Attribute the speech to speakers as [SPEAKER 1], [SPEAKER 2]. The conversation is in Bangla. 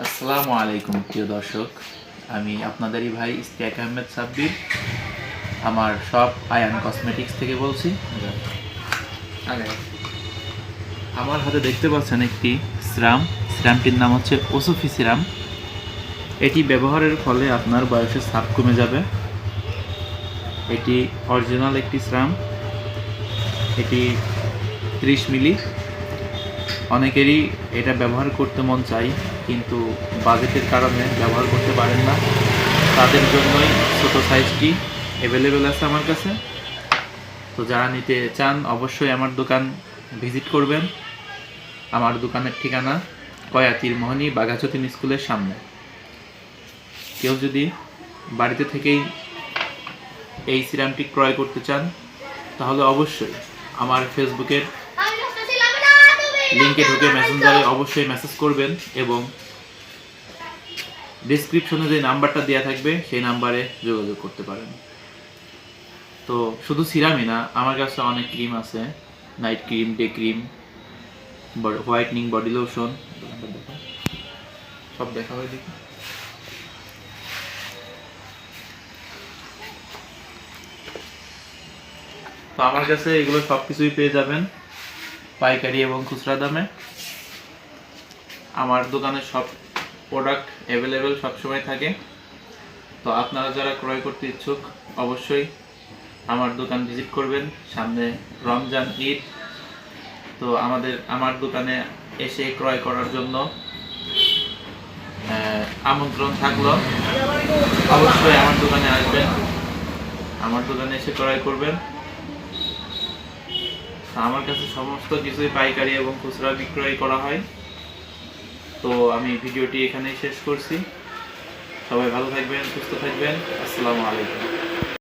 [SPEAKER 1] আসসালামু আলাইকুম প্রিয় দর্শক, আমি আপনাদেরই ভাই ইশতিয়াক আহমেদ সাব্বির। আমার শপ আয়ান কসমেটিক্স থেকে বলছি। আমার হাতে দেখতে পাচ্ছেন একটি সিরামটির নাম হচ্ছে ওসফি সিরাম। এটি ব্যবহারের ফলে আপনার বয়সের ছাপ কমে যাবে। এটি অরিজিনাল একটি সিরাম। এটি 30 মিলি। অনেকেরই এটা ব্যবহার করতে মন চাই, কিন্তু বাজেটের কারণে ব্যবহার করতে পারেন না। তাদের জন্যই ছোটো সাইজটি অ্যাভেলেবেল আছে আমার কাছে। তো যারা নিতে চান অবশ্যই আমার দোকান ভিজিট করবেন। আমার দোকানের ঠিকানা কয়াতির মোহনী বাঘাযতীন স্কুলের সামনে। কেউ যদি বাড়িতে থেকেই এই সিরামটি ক্রয় করতে চান তাহলে অবশ্যই আমার ফেসবুকের লিঙ্কে ঢুকে মেসেঞ্জারে অবশ্যই মেসেজ করবেন এবং ডেসক্রিপশনে যে নাম্বারটা দেওয়া থাকবে সেই নাম্বারে যোগাযোগ করতে পারেন। তো শুধু সিরামই না, আমার কাছে অনেক ক্রিম আছে, night cream, day cream, whitening body lotion, সব দেখা হয় দেখি। তো আমার কাছে এগুলো সব কিছুই পেয়ে যাবেন পাইকারি এবং খুচরা দামে। আমার দোকানে সব প্রোডাক্ট অ্যাভেলেবেল সবসময় থাকে। তো আপনারা যারা ক্রয় করতে ইচ্ছুক অবশ্যই আমার দোকান ভিজিট করবেন। সামনে রমজান, ঈদ। তো আমার দোকানে এসে ক্রয় করার জন্য আমন্ত্রণ থাকলো। অবশ্যই আমার দোকানে আসবেন, আমার দোকানে এসে ক্রয় করবেন। আমার কাছে সমস্ত কিছুই পাইকারি এবং খুচরা বিক্রয় করা হয়। তো আমি ভিডিওটি এখানেই শেষ করছি। সবাই ভালো থাকবেন, সুস্থ থাকবেন। আসসালামু আলাইকুম।